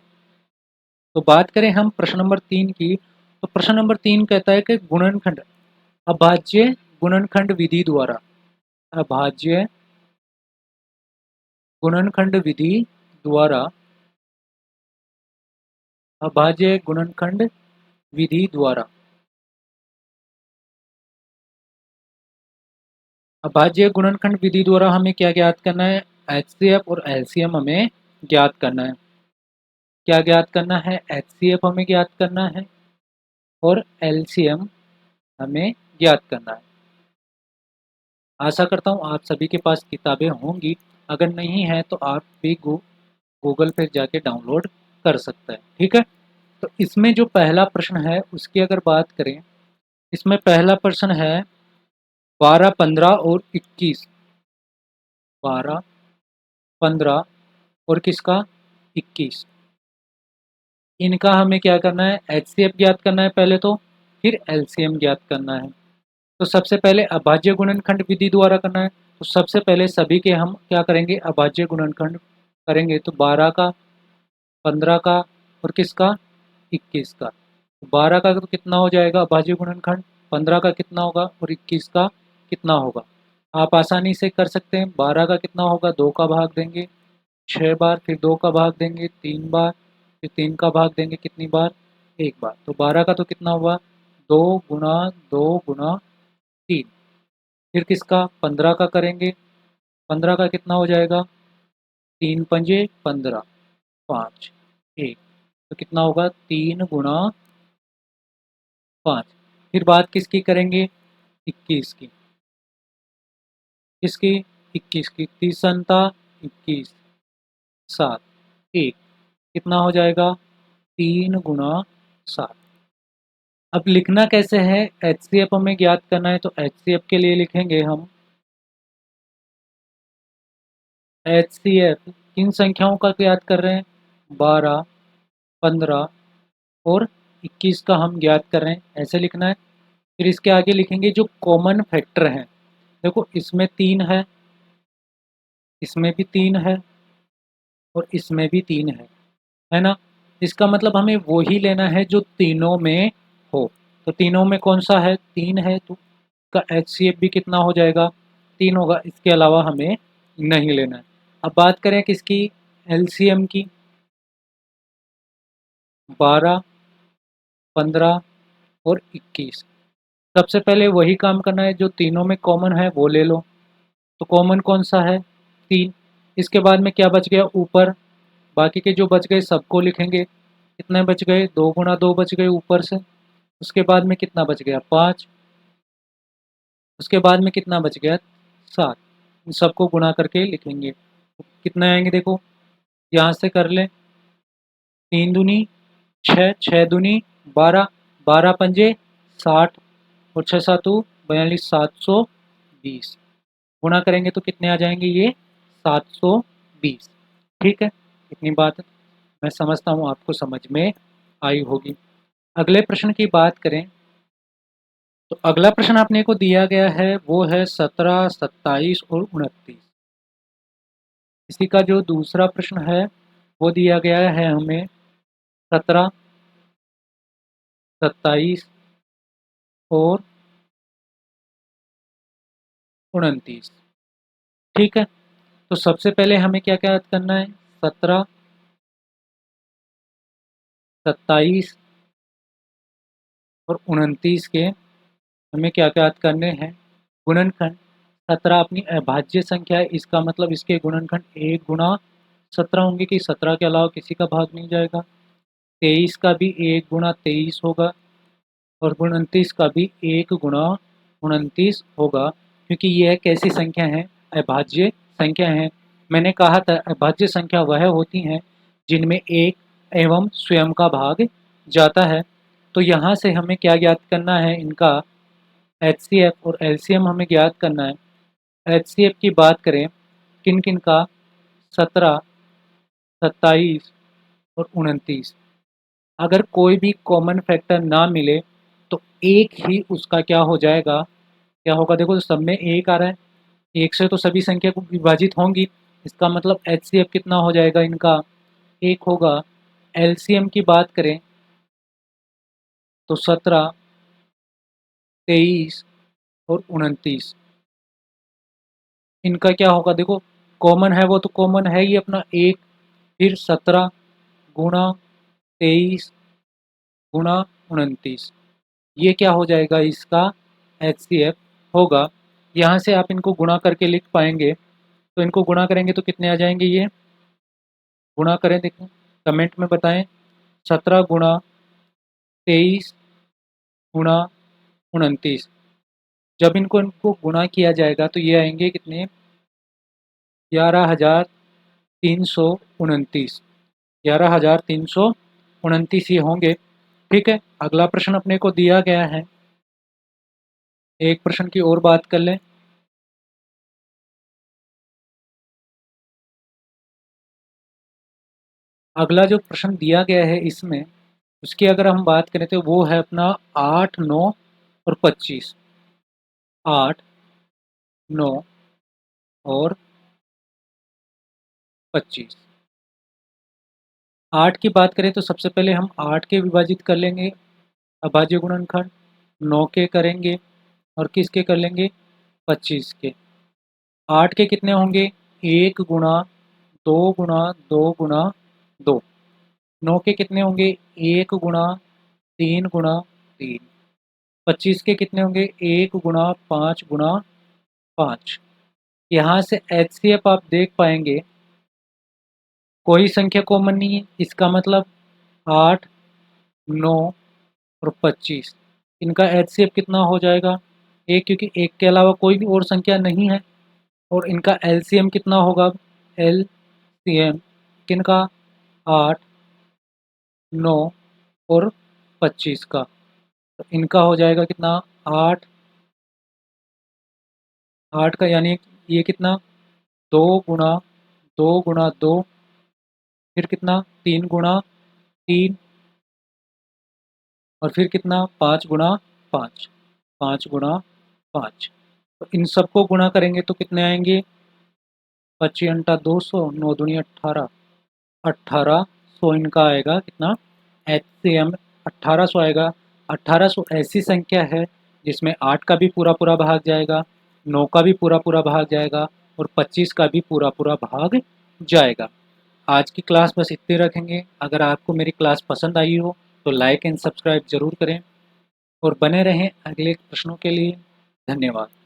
तो बात करें हम प्रश्न नंबर 3 की, तो प्रश्न नंबर 3 कहता है कि गुणनखंड अभाज्य गुणनखंड विधि द्वारा, अभाज्य गुणनखंड विधि द्वारा, अभाज्य गुणनखंड विधि द्वारा, अभाज्य गुणनखंड विधि द्वारा हमें क्या ज्ञात करना है, एचसीएफ और एलसीएम हमें ज्ञात करना है। क्या ज्ञात करना है, एचसीएफ हमें ज्ञात करना है और एलसीएम हमें ज्ञात करना है। आशा करता हूँ आप सभी के पास किताबें होंगी, अगर नहीं है तो आप भी गूगल पे जाके डाउनलोड कर सकते हैं। ठीक है, तो इसमें जो पहला प्रश्न है उसकी अगर बात करें, इसमें पहला प्रश्न है 12 15 और 21, 12 15 और किसका, 21। इनका हमें क्या करना है, एचसीएफ ज्ञात करना है पहले, तो फिर एलसीएम ज्ञात करना है। तो सबसे पहले अभाज्य गुणनखंड विधि द्वारा करना है, तो सबसे पहले सभी के हम क्या करेंगे, अभाज्य गुणनखंड करेंगे। तो 12 का, 15 का और किसका, 21 का। 12 का तो कितना हो जाएगा अभाज्य गुणनखंड, 15 का कितना होगा और 21 का कितना होगा। आप आसानी से कर सकते हैं। 12 का कितना होगा, 2 का भाग देंगे 6 बार, फिर 2 का भाग देंगे 3 बार, फिर 3 का भाग देंगे कितनी बार, 1 बार। तो 12 का तो कितना हुआ, 2 गुना 2 गुना 3। फिर किसका, 15 का करेंगे, 15 का कितना हो जाएगा, 3 पंजे 15, 5 1, तो कितना होगा 3 गुना 5। फिर बात किसकी करेंगे, 21 की, किसकी, 21 की, 30 संता 21, 7 1, कितना हो जाएगा 3 गुना 7। अब लिखना कैसे है, एचसीएफ हमें ज्ञात करना है, तो एचसीएफ के लिए लिखेंगे हम, एचसीएफ किन संख्याओं का ज्ञात कर रहे हैं, 12 15 और 21 का हम ज्ञात कर रहे हैं, ऐसे लिखना है। फिर इसके आगे लिखेंगे जो कॉमन फैक्टर हैं, देखो इसमें 3 है इसमें भी 3 है और इसमें भी 3 है ना? इसका मतलब हमें वो ही लेना है जो तीनों में हो। तो तीनों में कौन सा है? 3 है, तो इसका एचसीएफ भी कितना हो जाएगा? 3 होगा। इसके अलावा हमें नहीं लेना है। अब बात करें किसकी? एलसीएम की। 12, 15 और 21। सबसे पहले वही काम करना है जो तीनों में कॉमन है वो ले लो। तो कॉमन कौन सा है? 3। इसके बाद में क्या बच गया ऊपर? बाकी के जो बच गए सबको लिखेंगे। कितने बच गए? 2 गुना 2 बच गए ऊपर से। उसके बाद में कितना बच गया? 5। उसके बाद में कितना बच गया? 7। इन सबको गुणा करके लिखेंगे। कितने आएंगे देखो, यहाँ से कर लें। 3 दूनी 6, 6 दूनी 12, 12 पंजे 60 और 6 सातू 42, 720। गुणा करेंगे तो कितने आ जाएंगे ये? 720। ठीक है, इतनी बात मैं समझता हूँ आपको समझ में आई होगी। अगले प्रश्न की बात करें तो अगला प्रश्न आपने को दिया गया है वो है 17, 27 और 29। इसी का जो दूसरा प्रश्न है वो दिया गया है हमें 17, 27 और 29। ठीक है, तो सबसे पहले हमें क्या क्या करना है? 17, 27 और 29 के हमें क्या क्या करने हैं? गुणनखंड। 17 अपनी अभाज्य संख्या है, इसका मतलब इसके गुणनखंड 1 गुना 17 होंगे कि 17 के अलावा किसी का भाग नहीं जाएगा। 23 का भी 1 गुना 23 होगा और 29 का भी 1 गुना 29 होगा, क्योंकि यह कैसी संख्या है? अभाज्य संख्या है। मैंने कहा था अभाज्य संख्या वह होती हैं जिनमें एक एवं स्वयं का भाग जाता है। तो यहाँ से हमें क्या ज्ञात करना है? इनका एचसीएफ और एलसीएम हमें ज्ञात करना है। एचसीएफ की बात करें किन किन का? 17, 27 और 29। अगर कोई भी कॉमन फैक्टर ना मिले तो एक ही उसका क्या हो जाएगा? क्या होगा देखो, सब में एक आ रहा है, एक से तो सभी संख्या को विभाजित होंगी। इसका मतलब एचसीएफ कितना हो जाएगा इनका? एक होगा। एलसीएम की बात करें तो 17, 23 और 29, इनका क्या होगा देखो, कॉमन है वो तो कॉमन है ही अपना एक, फिर 17 गुणा 23 गुणा 29, ये क्या हो जाएगा? इसका एचसीएफ होगा। यहाँ से आप इनको गुणा करके लिख पाएंगे, तो इनको गुणा करेंगे तो कितने आ जाएंगे? ये गुणा करें, देखें कमेंट में बताएं। 17 गुणा 23 गुणा 29, जब इनको इनको गुणा किया जाएगा तो ये आएंगे कितने? 11,329। 11,329 ये होंगे। ठीक है, अगला प्रश्न अपने को दिया गया है। एक प्रश्न की और बात कर लें। अगला जो प्रश्न दिया गया है इसमें, उसकी अगर हम बात करें तो वो है अपना 8, 9 और 25। 8, 9 और 25। 8 की बात करें तो सबसे पहले हम 8 के विभाजित कर लेंगे अभाज्य गुणनखंड, 9 के करेंगे और किसके कर लेंगे? 25 के। 8 के कितने होंगे? 1 गुणा 2 गुणा 2 गुणा 2। 9 के कितने होंगे? 1 गुणा 3 गुणा 3। 25 के कितने होंगे? 1 गुणा 5 गुणा 5। यहाँ से एचसीएफ आप देख पाएंगे कोई संख्या कॉमन नहीं है, इसका मतलब 8, 9 और 25, इनका एचसीएफ कितना हो जाएगा? एक, क्योंकि एक के अलावा कोई भी और संख्या नहीं है। और इनका एलसीएम कितना होगा? एलसीएम किनका? 8, 9 और 25 का। तो इनका हो जाएगा कितना? 8, 8 का यानी ये कितना? 2 गुणा 2 गुणा 2, फिर कितना? 3 गुणा 3 और फिर कितना? 5 गुणा 5। 5 गुणा 5। तो इन सबको गुणा करेंगे तो कितने आएंगे? 25 अंटा 200, 9 दूनी 18, 1800 इनका आएगा कितना, HCM 1800 आएगा। 1800 ऐसी संख्या है जिसमें 8 का भी पूरा पूरा भाग जाएगा, 9 का भी पूरा पूरा भाग जाएगा और 25 का भी पूरा पूरा भाग जाएगा। आज की क्लास बस इतने रखेंगे। अगर आपको मेरी क्लास पसंद आई हो तो लाइक एंड सब्सक्राइब ज़रूर करें और बने रहें अगले प्रश्नों के लिए। धन्यवाद।